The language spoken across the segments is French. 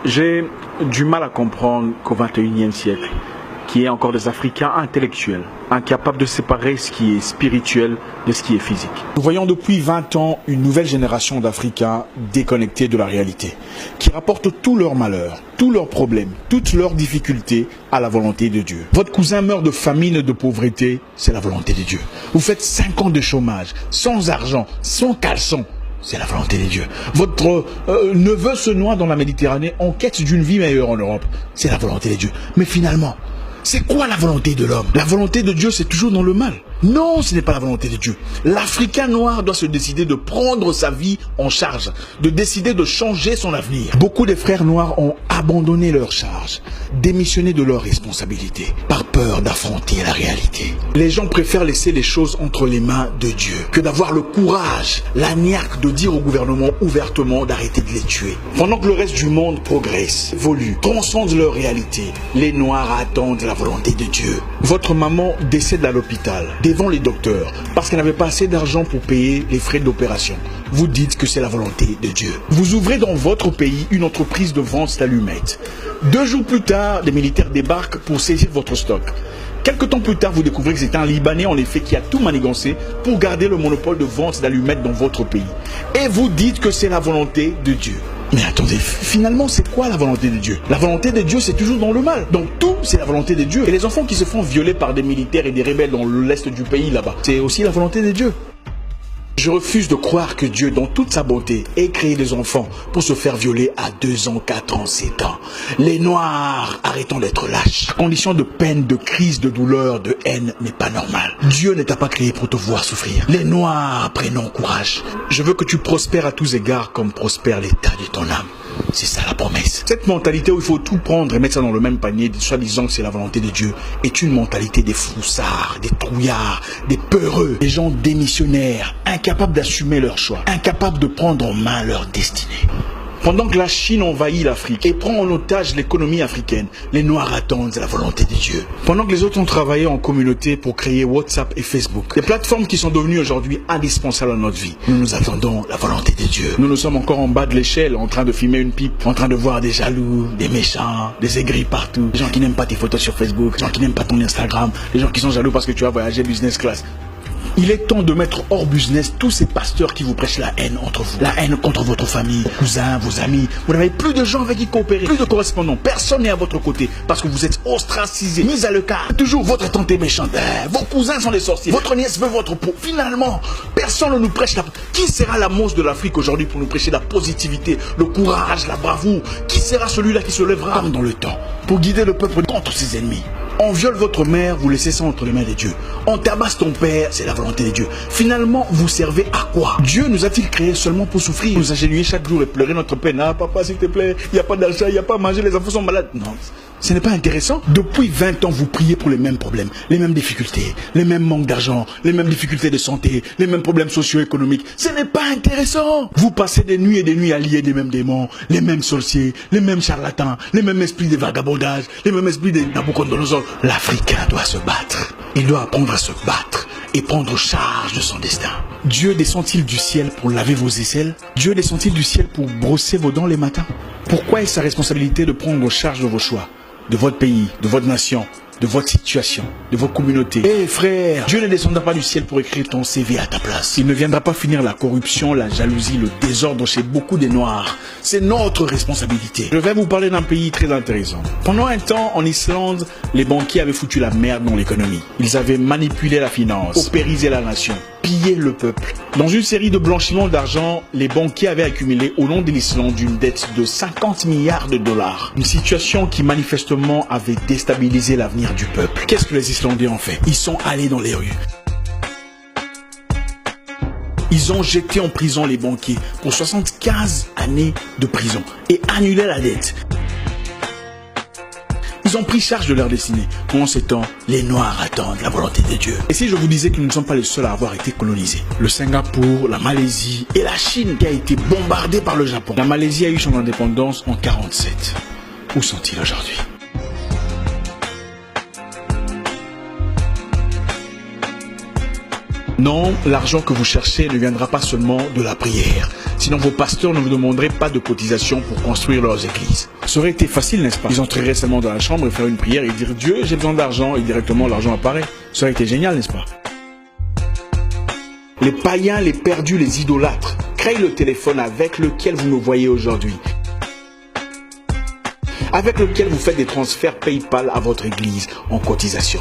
J'ai du mal à comprendre qu'au XXIe siècle, qu'il y ait encore des Africains intellectuels, incapables de séparer ce qui est spirituel de ce qui est physique. Nous voyons depuis 20 ans une nouvelle génération d'Africains déconnectés de la réalité, qui rapportent tous leurs malheurs, tous leurs problèmes, toutes leurs difficultés à la volonté de Dieu. Votre cousin meurt de famine et de pauvreté, c'est la volonté de Dieu. Vous faites 5 ans de chômage, sans argent, sans caleçon, c'est la volonté de Dieu. Votre neveu se noie dans la Méditerranée en quête d'une vie meilleure en Europe, c'est la volonté de Dieu. Mais finalement, c'est quoi la volonté de l'homme? La volonté de Dieu, c'est toujours dans le mal. Non, ce n'est pas la volonté de Dieu. L'Africain noir doit se décider de prendre sa vie en charge, de décider de changer son avenir. Beaucoup des frères noirs ont abandonné leur charge, démissionné de leurs responsabilités, par peur d'affronter la réalité. Les gens préfèrent laisser les choses entre les mains de Dieu que d'avoir le courage, la niaque de dire au gouvernement ouvertement d'arrêter de les tuer. Pendant que le reste du monde progresse, évolue, transcende leur réalité, les Noirs attendent la volonté de Dieu. Votre maman décède à l'hôpital, devant les docteurs, parce qu'elle n'avait pas assez d'argent pour payer les frais d'opération. Vous dites que c'est la volonté de Dieu. Vous ouvrez dans votre pays une entreprise de vente d'allumettes. 2 jours plus tard, des militaires débarquent pour saisir votre stock. Quelque temps plus tard, vous découvrez que c'est un Libanais en effet qui a tout manigancé pour garder le monopole de vente d'allumettes dans votre pays. Et vous dites que c'est la volonté de Dieu. Mais attendez, finalement, c'est quoi la volonté de Dieu? La volonté de Dieu, c'est toujours dans le mal. Donc tout, c'est la volonté de Dieu. Et les enfants qui se font violer par des militaires et des rebelles dans l'est du pays là-bas, c'est aussi la volonté de Dieu. Je refuse de croire que Dieu, dans toute sa bonté, ait créé des enfants pour se faire violer à 2 ans, 4 ans, 7 ans. Les Noirs, arrêtons d'être lâches. Condition de peine, de crise, de douleur, de haine n'est pas normale. Dieu ne t'a pas créé pour te voir souffrir. Les Noirs, prenons courage. Je veux que tu prospères à tous égards comme prospère l'état de ton âme. C'est ça la promesse. Cette mentalité où il faut tout prendre et mettre ça dans le même panier, soi-disant que c'est la volonté de Dieu, est une mentalité des froussards, des trouillards, des peureux, des gens démissionnaires, incapables d'assumer leurs choix, incapables de prendre en main leur destinée. Pendant que la Chine envahit l'Afrique et prend en otage l'économie africaine, les Noirs attendent la volonté de Dieu. Pendant que les autres ont travaillé en communauté pour créer WhatsApp et Facebook, des plateformes qui sont devenues aujourd'hui indispensables à notre vie, nous attendons la volonté de Dieu. Nous sommes encore en bas de l'échelle, en train de fumer une pipe, en train de voir des jaloux, des méchants, des aigris partout, des gens qui n'aiment pas tes photos sur Facebook, des gens qui n'aiment pas ton Instagram, des gens qui sont jaloux parce que tu as voyagé business class. Il est temps de mettre hors business tous ces pasteurs qui vous prêchent la haine entre vous. La haine contre votre famille, vos cousins, vos amis. Vous n'avez plus de gens avec qui coopérer, plus de correspondants. Personne n'est à votre côté parce que vous êtes ostracisés, mis à l'écart. Toujours votre tante est méchante. Vos cousins sont des sorciers. Votre nièce veut votre peau. Finalement, personne ne nous prêche la... Qui sera la mousse de l'Afrique aujourd'hui pour nous prêcher la positivité, le courage, la bravoure? Qui sera celui-là qui se lèvera comme dans le temps pour guider le peuple contre ses ennemis? On viole votre mère, vous laissez ça entre les mains de Dieu. On tabasse ton père, c'est la volonté de Dieu. Finalement, vous servez à quoi? Dieu nous a-t-il créés seulement pour souffrir? Nous agenouiller chaque jour et pleurer notre peine. Ah papa, s'il te plaît, il n'y a pas d'argent, il n'y a pas à manger, les enfants sont malades. Non, ce n'est pas intéressant. Depuis 20 ans, vous priez pour les mêmes problèmes, les mêmes difficultés, les mêmes manques d'argent, les mêmes difficultés de santé, les mêmes problèmes socio-économiques. Ce n'est pas intéressant. Vous passez des nuits et des nuits à lier des mêmes démons, les mêmes sorciers, les mêmes charlatans, les mêmes esprits de vagabondage, les mêmes esprits de Nabucodonosor. L'Africain doit se battre. Il doit apprendre à se battre et prendre charge de son destin. Dieu descend-il du ciel pour laver vos aisselles? Dieu descend-il du ciel pour brosser vos dents les matins? Pourquoi est-ce sa responsabilité de prendre charge de vos choix, de votre pays, de votre nation, de votre situation, de vos communautés? Eh frère, Dieu ne descendra pas du ciel pour écrire ton CV à ta place. Il ne viendra pas finir la corruption, la jalousie, le désordre chez beaucoup des Noirs. C'est notre responsabilité. Je vais vous parler d'un pays très intéressant. Pendant un temps, en Islande, les banquiers avaient foutu la merde dans l'économie. Ils avaient manipulé la finance, paupérisé la nation, pillé le peuple. Dans une série de blanchiments d'argent, les banquiers avaient accumulé au nom de l'Islande une dette de 50 milliards de dollars. Une situation qui manifestement avait déstabilisé l'avenir du peuple. Qu'est-ce que les Islandais ont fait? Ils sont allés dans les rues. Ils ont jeté en prison les banquiers pour 75 années de prison et annulé la dette. Ils ont pris charge de leur destinée. Pendant ce temps, les Noirs attendent la volonté de Dieu. Et si je vous disais que nous ne sommes pas les seuls à avoir été colonisés? Le Singapour, la Malaisie et la Chine qui a été bombardée par le Japon. La Malaisie a eu son indépendance en 1947. Où sont-ils aujourd'hui? Non, l'argent que vous cherchez ne viendra pas seulement de la prière. Sinon, vos pasteurs ne vous demanderaient pas de cotisation pour construire leurs églises. Ça aurait été facile, n'est-ce pas? Ils entreraient seulement dans la chambre et faire une prière et dire Dieu, j'ai besoin d'argent, et directement l'argent apparaît. Ça aurait été génial, n'est-ce pas? Les païens, les perdus, les idolâtres créent le téléphone avec lequel vous me voyez aujourd'hui, avec lequel vous faites des transferts PayPal à votre église en cotisation.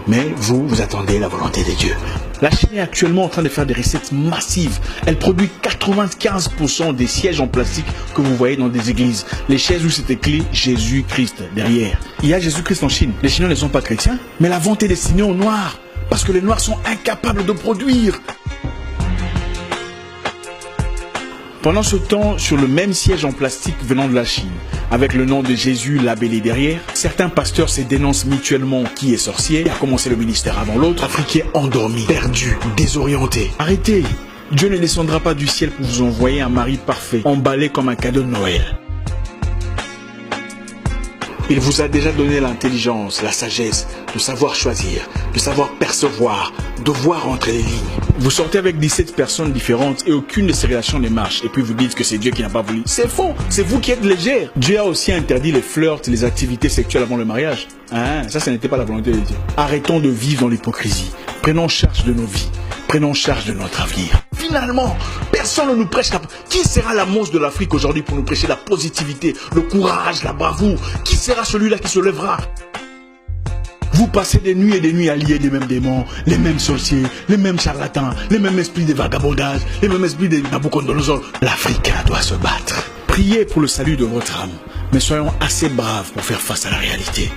Mais vous attendez la volonté de Dieu. La Chine est actuellement en train de faire des recettes massives. Elle produit 95% des sièges en plastique que vous voyez dans des églises. Les chaises où c'est écrit Jésus-Christ derrière. Il y a Jésus-Christ en Chine. Les Chinois ne sont pas chrétiens, mais la vente est destinée aux Noirs. Parce que les Noirs sont incapables de produire. Pendant ce temps, sur le même siège en plastique venant de la Chine, avec le nom de Jésus labellé derrière, certains pasteurs se dénoncent mutuellement qui est sorcier, a commencé le ministère avant l'autre, Africains endormis, perdus, désorientés. Arrêtez! Dieu ne descendra pas du ciel pour vous envoyer un mari parfait, emballé comme un cadeau de Noël. Il vous a déjà donné l'intelligence, la sagesse, de savoir choisir, de savoir percevoir, de voir entre les lignes. Vous sortez avec 17 personnes différentes et aucune de ces relations ne marche. Et puis vous dites que c'est Dieu qui n'a pas voulu. C'est faux, c'est vous qui êtes légère. Dieu a aussi interdit les flirts, les activités sexuelles avant le mariage. Ça n'était pas la volonté de Dieu. Arrêtons de vivre dans l'hypocrisie. Prenons charge de nos vies. Prenons charge de notre avenir. Finalement, personne ne nous prêche la... Qui sera la monstre de l'Afrique aujourd'hui pour nous prêcher la positivité, le courage, la bravoure? Qui sera celui-là qui se lèvera? Vous passez des nuits et des nuits à lier les mêmes démons, les mêmes sorciers, les mêmes charlatans, les mêmes esprits de vagabondage, les mêmes esprits de Nabucodonosor. L'Africain doit se battre. Priez pour le salut de votre âme, mais soyons assez braves pour faire face à la réalité.